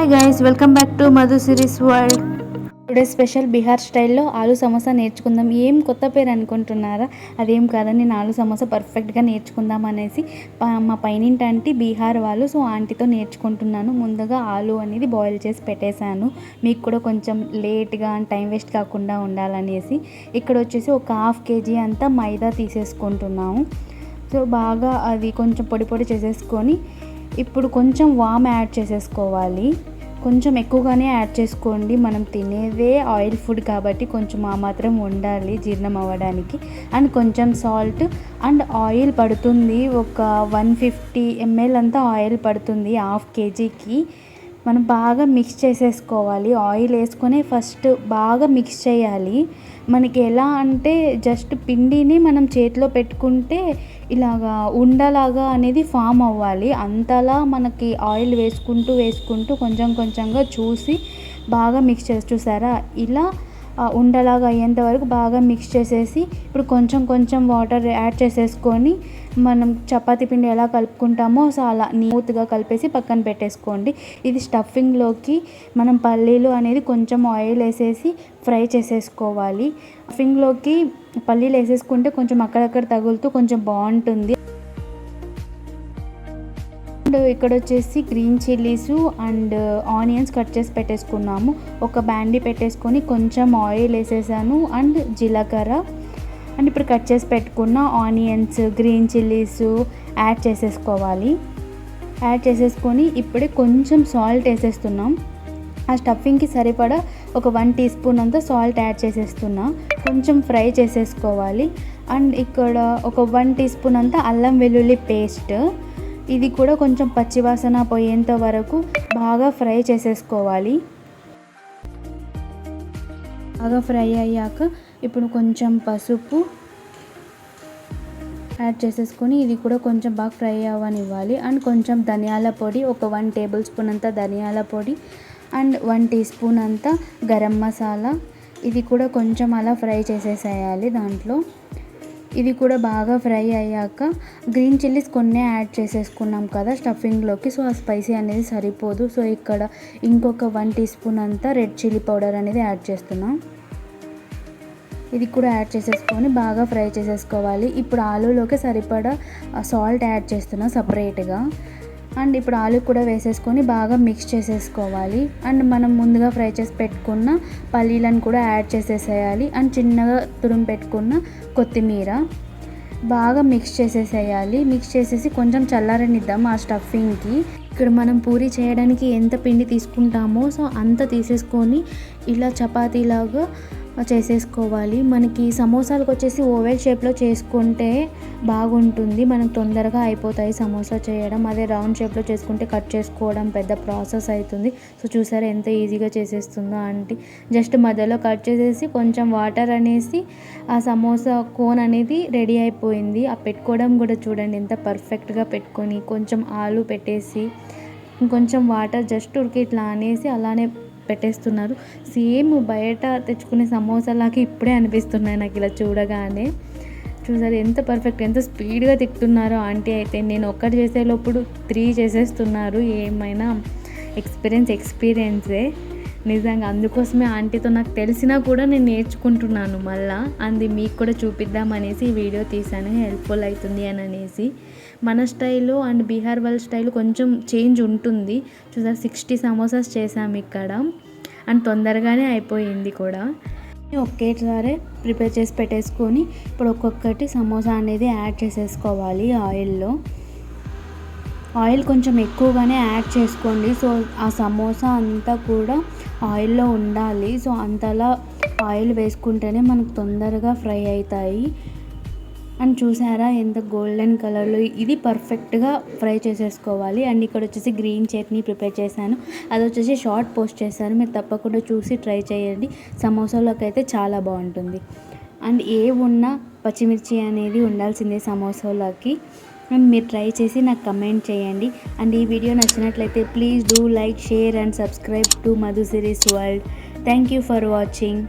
Hi guys, welcome back to Madhu series world. Today special Bihar స్టైల్లో ఆలు సమోసా నేర్చుకుందాం. ఏం కొత్త పేరు అనుకుంటున్నారా? అదేం కాదని నేను ఆలు సమోసా పర్ఫెక్ట్గా నేర్చుకుందాం అనేసి మా పైనింటి ఆంటీ బీహార్ వాళ్ళు, సో ఆంటీతో నేర్చుకుంటున్నాను. ముందుగా ఆలు అనేది బాయిల్ చేసి పెట్టేశాను, మీకు కూడా కొంచెం లేట్గా టైం వేస్ట్ కాకుండా ఉండాలనేసి. ఇక్కడ వచ్చేసి ఒక ½ kg అంతా మైదా తీసేసుకుంటున్నాము. సో బాగా అది కొంచెం పొడి పొడి చేసేసుకొని ఇప్పుడు కొంచెం వామ్ యాడ్ చేసేసుకోవాలి. కొంచెం ఎక్కువగానే యాడ్ చేసుకోండి, మనం తినేదే ఆయిల్ ఫుడ్ కాబట్టి కొంచెం ఆ మాత్రం ఉండాలి జీర్ణం అవ్వడానికి. అండ్ కొంచెం సాల్ట్ అండ్ ఆయిల్ పడుతుంది, ఒక 150 ml అంతా ఆయిల్ పడుతుంది ½ kgకి. మనం బాగా మిక్స్ చేసేసుకోవాలి. ఆయిల్ వేసుకొని ఫస్ట్ బాగా మిక్స్ చేయాలి. మనకి ఎలా అంటే జస్ట్ పిండిని మనం చేతిలో పెట్టుకుంటే ఇలాగా ఉండలాగా అనేది ఫామ్ అవ్వాలి. అంతలా మనకి ఆయిల్ వేసుకుంటూ కొంచెం కొంచెంగా చూసి బాగా మిక్స్ చేసి, చూసారా ఇలా ఉండలాగా అయ్యేంత వరకు బాగా మిక్స్ చేసేసి ఇప్పుడు కొంచెం కొంచెం వాటర్ యాడ్ చేసేసుకొని మనం చపాతీ పిండి ఎలా కలుపుకుంటామో సో అలా నీట్గా కలిపేసి పక్కన పెట్టేసుకోండి. ఇది స్టఫింగ్లోకి మనం పల్లీలు అనేది కొంచెం ఆయిల్ వేసేసి ఫ్రై చేసేసుకోవాలి. స్టఫింగ్లోకి పల్లీలు వేసేసుకుంటే కొంచెం అక్కడక్కడ తగులుతూ కొంచెం బాగుంటుంది. ఇక్కడ వచ్చేసి green chillies and onions cut చేసి పెట్టేసుకున్నాము. ఒక బ్యాండీ పెట్టేసుకొని కొంచెం ఆయిల్ వేసేసాను అండ్ జీలకర్ర అండ్ ఇప్పుడు కట్ చేసి పెట్టుకున్న ఆనియన్స్, గ్రీన్ చిల్లీస్ యాడ్ చేసేసుకోవాలి. యాడ్ చేసేసుకొని ఇప్పుడే కొంచెం సాల్ట్ వేసేస్తున్నాం. ఆ స్టఫింగ్కి సరిపడా ఒక 1 teaspoon అంతా సాల్ట్ యాడ్ చేసేస్తున్నా. కొంచెం ఫ్రై చేసేసుకోవాలి. అండ్ ఇక్కడ ఒక 1 teaspoon అంతా అల్లం వెల్లుల్లి పేస్ట్, ఇది కూడా కొంచెం పచ్చివాసన పోయేంత వరకు బాగా ఫ్రై చేసేసుకోవాలి. బాగా ఫ్రై అయ్యాక ఇప్పుడు కొంచెం పసుపు యాడ్ చేసేసుకొని ఇది కూడా కొంచెం బాగా ఫ్రై అవ్వనివ్వాలి. అండ్ కొంచెం ధనియాల పొడి, ఒక 1 tablespoon అంతా ధనియాల పొడి అండ్ 1 teaspoon అంతా గరం మసాలా, ఇది కూడా కొంచెం అలా ఫ్రై చేసేసేయాలి దాంట్లో. ఇది కూడా బాగా ఫ్రై అయ్యాక గ్రీన్ చిల్లీస్ కొన్ని యాడ్ చేసేసుకున్నాం కదా స్టఫింగ్లోకి, సో ఆ స్పైసీ అనేది సరిపోదు. సో ఇక్కడ ఇంకొక 1 teaspoon అంతా రెడ్ చిల్లీ పౌడర్ అనేది యాడ్ చేస్తున్నాం. ఇది కూడా యాడ్ చేసేసుకొని బాగా ఫ్రై చేసేసుకోవాలి. ఇప్పుడు ఆలూలోకి సరిపడా సాల్ట్ యాడ్ చేస్తున్నా సపరేట్గా. అండ్ ఇప్పుడు ఆలు కూడా వేసేసుకొని బాగా మిక్స్ చేసేసుకోవాలి. అండ్ మనం ముందుగా ఫ్రై చేసి పెట్టుకున్న పల్లీలను కూడా యాడ్ చేసేసేయాలి. అండ్ చిన్నగా తురుము పెట్టుకున్న కొత్తిమీర బాగా మిక్స్ చేసేసేయాలి. మిక్స్ చేసేసి కొంచెం చల్లారనిద్దాం ఆ స్టఫింగ్కి. ఇక్కడ మనం పూరి చేయడానికి ఎంత పిండి తీసుకుంటామో సో అంత తీసేసుకొని ఇలా చపాతీలాగా చేసేసుకోవాలి. మనకి సమోసాలకు వచ్చేసి ఓవెల్ షేప్లో చేసుకుంటే బాగుంటుంది, మనకు తొందరగా అయిపోతాయి సమోసా చేయడం. అదే రౌండ్ షేప్లో చేసుకుంటే కట్ చేసుకోవడం పెద్ద ప్రాసెస్ అవుతుంది. సో చూసారా ఎంత ఈజీగా చేసేస్తుందో ఆంటీ. జస్ట్ మధ్యలో కట్ చేసేసి కొంచెం వాటర్ అనేసి ఆ సమోసా కోన్ అనేది రెడీ అయిపోయింది. ఆ పెట్టుకోవడం కూడా చూడండి ఎంత పర్ఫెక్ట్గా పెట్టుకొని కొంచెం ఆలు పెట్టేసి ఇంకొంచెం వాటర్ జస్ట్ ఉడికి ఇట్లా అనేసి అలానే పెట్టేస్తున్నారు. సేమ్ బయట తెచ్చుకునే సమోసాలాగా ఇప్పుడే అనిపిస్తున్నాయి నాకు ఇలా చూడగానే. చూసారు ఎంత పర్ఫెక్ట్, ఎంత స్పీడ్గా తిక్కుతున్నారో ఆంటీ అయితే. నేను ఒక్కటి చేసేలోప్పుడు 3 చేసేస్తున్నారు. ఏమైనా ఎక్స్పీరియన్సే నిజంగా. అందుకోసమే ఆంటీతో నాకు తెలిసినా కూడా నేను నేర్చుకుంటున్నాను మళ్ళీ. అది మీకు కూడా చూపిద్దామనేసి ఈ వీడియో తీసాను, హెల్ప్ఫుల్ అవుతుంది అని అనేసి. మన స్టైలు అండ్ బీహార్ వాళ్ళ స్టైల్ కొంచెం చేంజ్ ఉంటుంది. చూసారు 60 సమోసాస్ చేసాము ఇక్కడ అండ్ తొందరగానే అయిపోయింది కూడా. ఒకేసారి ప్రిపేర్ చేసి పెట్టేసుకొని ఇప్పుడు ఒక్కొక్కటి సమోసా అనేది యాడ్ చేసేసుకోవాలి ఆయిల్లో. ఆయిల్ కొంచెం ఎక్కువగానే యాడ్ చేసుకోండి. సో ఆ సమోసా అంతా కూడా ఆయిల్లో ఉండాలి. సో అంతలా ఆయిల్ వేసుకుంటేనే మనకు తొందరగా ఫ్రై అవుతాయి. అండ్ చూసారా ఎంత గోల్డెన్ కలర్లో, ఇది పర్ఫెక్ట్గా ఫ్రై చేసేసుకోవాలి. అండ్ ఇక్కడ వచ్చేసి గ్రీన్ చట్నీ ప్రిపేర్ చేశాను, అది వచ్చేసి షార్ట్ పోస్ట్ చేశాను, మీరు తప్పకుండా చూసి ట్రై చేయండి. సమోసాలోకి అయితే చాలా బాగుంటుంది. అండ్ ఏ ఉన్నా పచ్చిమిర్చి అనేది ఉండాల్సిందే సమోసాలోకి. అండ్ మీరు ట్రై చేసి నాకు కమెంట్ చేయండి. అండ్ ఈ వీడియో నచ్చినట్లయితే please do like, share and subscribe to Madhu series world. Thank you for watching.